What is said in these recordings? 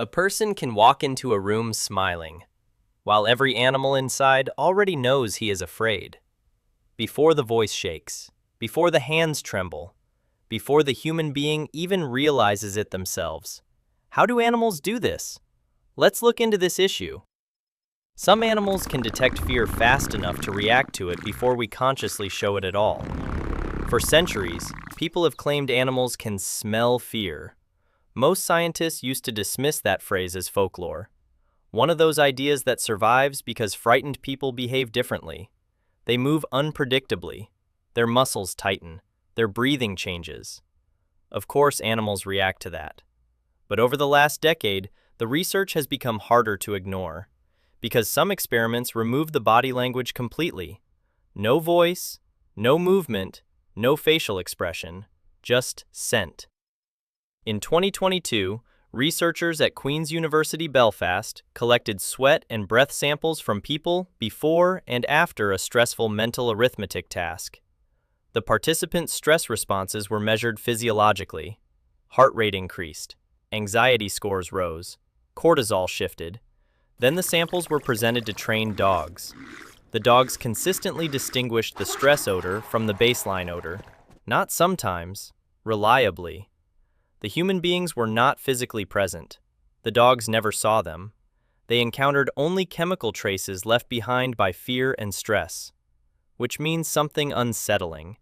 A person can walk into a room smiling, while every animal inside already knows he is afraid. Before the voice shakes, before the hands tremble, before the human being even realizes it themselves. How do animals do this? Let's look into this issue. Some animals can detect fear fast enough to react to it before we consciously show it at all. For centuries, people have claimed animals can smell fear. Most scientists used to dismiss that phrase as folklore. One of those ideas that survives because frightened people behave differently. They move unpredictably. Their muscles tighten. Their breathing changes. Of course, animals react to that. But over the last decade, the research has become harder to ignore, because some experiments remove the body language completely. No voice, no movement, no facial expression, just scent. In 2022, researchers at Queen's University Belfast collected sweat and breath samples from people before and after a stressful mental arithmetic task. The participants' stress responses were measured physiologically. Heart rate increased, anxiety scores rose, cortisol shifted. Then the samples were presented to trained dogs. The dogs consistently distinguished the stress odor from the baseline odor, not sometimes, reliably. The human beings were not physically present. The dogs never saw them. They encountered only chemical traces left behind by fear and stress, which means something unsettling.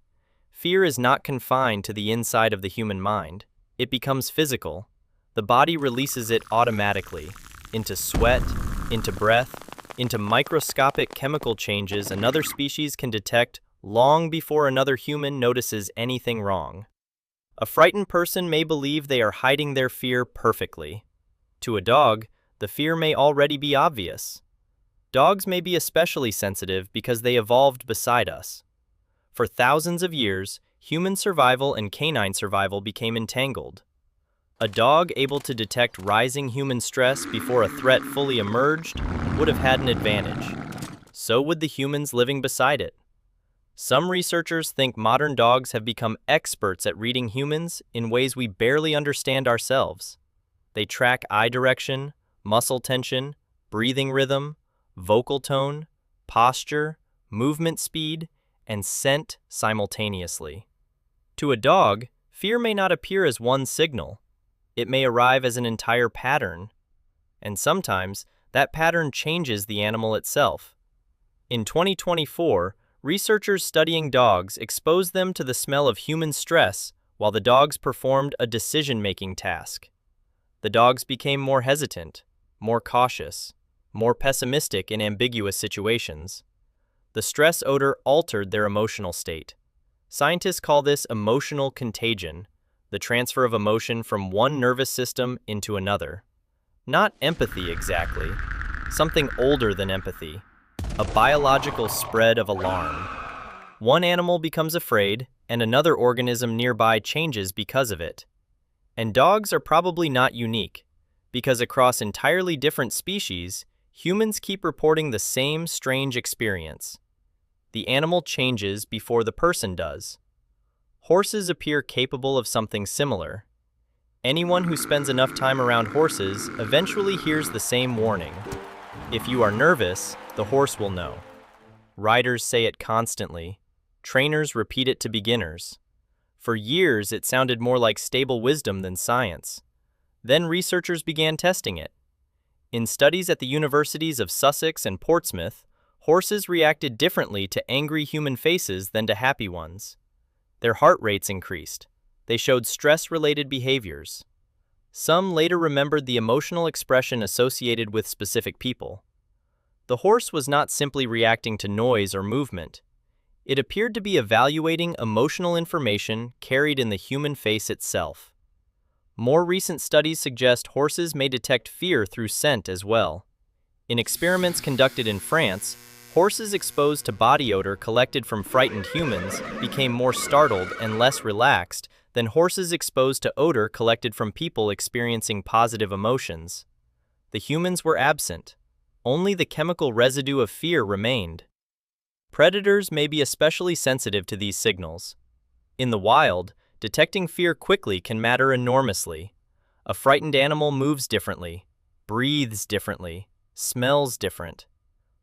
Fear is not confined to the inside of the human mind. It becomes physical. The body releases it automatically, into sweat, into breath, into microscopic chemical changes another species can detect long before another human notices anything wrong. A frightened person may believe they are hiding their fear perfectly. To a dog, the fear may already be obvious. Dogs may be especially sensitive because they evolved beside us. For thousands of years, human survival and canine survival became entangled. A dog able to detect rising human stress before a threat fully emerged would have had an advantage. So would the humans living beside it. Some researchers think modern dogs have become experts at reading humans in ways we barely understand ourselves. They track eye direction, muscle tension, breathing rhythm, vocal tone, posture, movement speed, and scent simultaneously. To a dog, fear may not appear as one signal. It may arrive as an entire pattern, and sometimes that pattern changes the animal itself. In 2024, researchers studying dogs exposed them to the smell of human stress while the dogs performed a decision-making task. The dogs became more hesitant, more cautious, more pessimistic in ambiguous situations. The stress odor altered their emotional state. Scientists call this emotional contagion, the transfer of emotion from one nervous system into another. Not empathy exactly, something older than empathy, a biological spread of alarm. One animal becomes afraid, and another organism nearby changes because of it. And dogs are probably not unique, because across entirely different species, humans keep reporting the same strange experience. The animal changes before the person does. Horses appear capable of something similar. Anyone who spends enough time around horses eventually hears the same warning. If you are nervous, the horse will know. Riders say it constantly. Trainers repeat it to beginners. For years, it sounded more like stable wisdom than science. Then researchers began testing it. In studies at the universities of Sussex and Portsmouth, horses reacted differently to angry human faces than to happy ones. Their heart rates increased. They showed stress-related behaviors. Some later remembered the emotional expression associated with specific people. The horse was not simply reacting to noise or movement. It appeared to be evaluating emotional information carried in the human face itself. More recent studies suggest horses may detect fear through scent as well. In experiments conducted in France, horses exposed to body odor collected from frightened humans became more startled and less relaxed than horses exposed to odor collected from people experiencing positive emotions. The humans were absent. Only the chemical residue of fear remained. Predators may be especially sensitive to these signals. In the wild, detecting fear quickly can matter enormously. A frightened animal moves differently, breathes differently, smells different.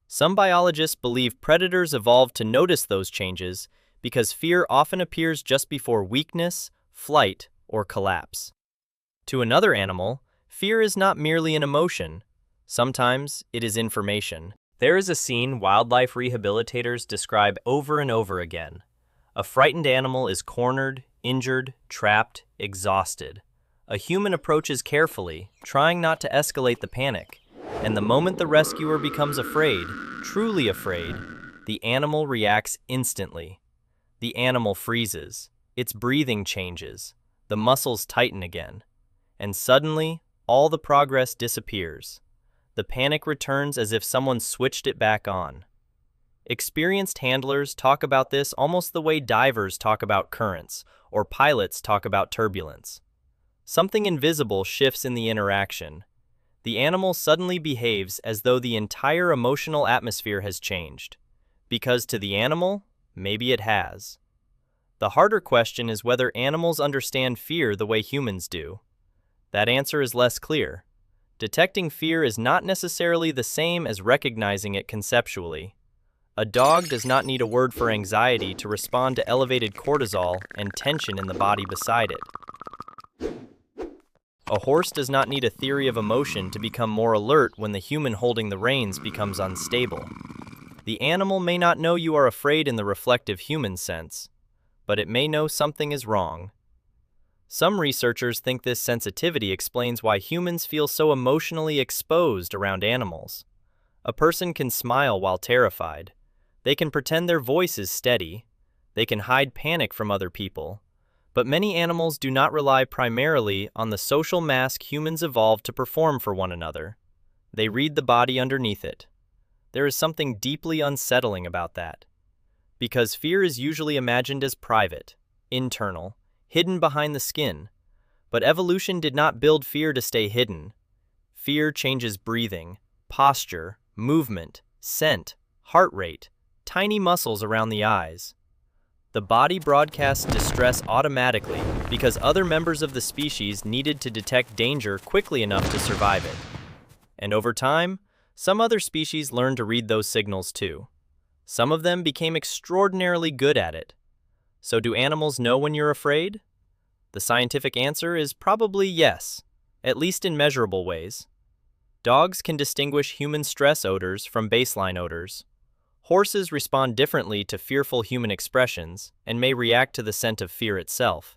Some biologists believe predators evolved to notice those changes because fear often appears just before weakness, flight, or collapse. To another animal, fear is not merely an emotion. Sometimes it is information. There is a scene wildlife rehabilitators describe over and over again. A frightened animal is cornered, injured, trapped, exhausted. A human approaches carefully, trying not to escalate the panic. And the moment the rescuer becomes afraid, truly afraid, the animal reacts instantly. The animal freezes, its breathing changes, the muscles tighten again. And suddenly, all the progress disappears. The panic returns as if someone switched it back on. Experienced handlers talk about this almost the way divers talk about currents or pilots talk about turbulence. Something invisible shifts in the interaction. The animal suddenly behaves as though the entire emotional atmosphere has changed. Because to the animal, maybe it has. The harder question is whether animals understand fear the way humans do. That answer is less clear. Detecting fear is not necessarily the same as recognizing it conceptually. A dog does not need a word for anxiety to respond to elevated cortisol and tension in the body beside it. A horse does not need a theory of emotion to become more alert when the human holding the reins becomes unstable. The animal may not know you are afraid in the reflective human sense, but it may know something is wrong. Some researchers think this sensitivity explains why humans feel so emotionally exposed around animals. A person can smile while terrified. They can pretend their voice is steady. They can hide panic from other people. But many animals do not rely primarily on the social mask humans evolved to perform for one another. They read the body underneath it. There is something deeply unsettling about that. Because fear is usually imagined as private, internal, hidden behind the skin. But evolution did not build fear to stay hidden. Fear changes breathing, posture, movement, scent, heart rate, tiny muscles around the eyes. The body broadcasts distress automatically because other members of the species needed to detect danger quickly enough to survive it. And over time, some other species learned to read those signals too. Some of them became extraordinarily good at it. So do animals know when you're afraid? The scientific answer is probably yes, at least in measurable ways. Dogs can distinguish human stress odors from baseline odors. Horses respond differently to fearful human expressions and may react to the scent of fear itself.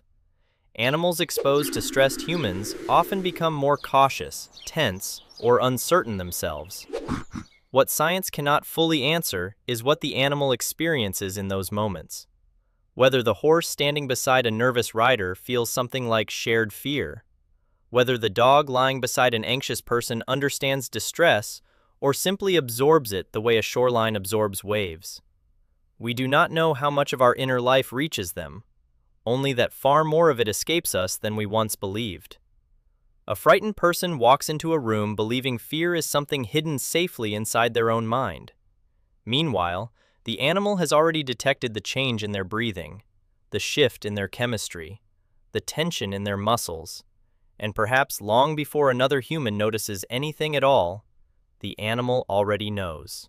Animals exposed to stressed humans often become more cautious, tense, or uncertain themselves. What science cannot fully answer is what the animal experiences in those moments. Whether the horse standing beside a nervous rider feels something like shared fear. Whether the dog lying beside an anxious person understands distress or simply absorbs it the way a shoreline absorbs waves. We do not know how much of our inner life reaches them, only that far more of it escapes us than we once believed. A frightened person walks into a room believing fear is something hidden safely inside their own mind. Meanwhile, the animal has already detected the change in their breathing, the shift in their chemistry, the tension in their muscles, and perhaps long before another human notices anything at all, the animal already knows.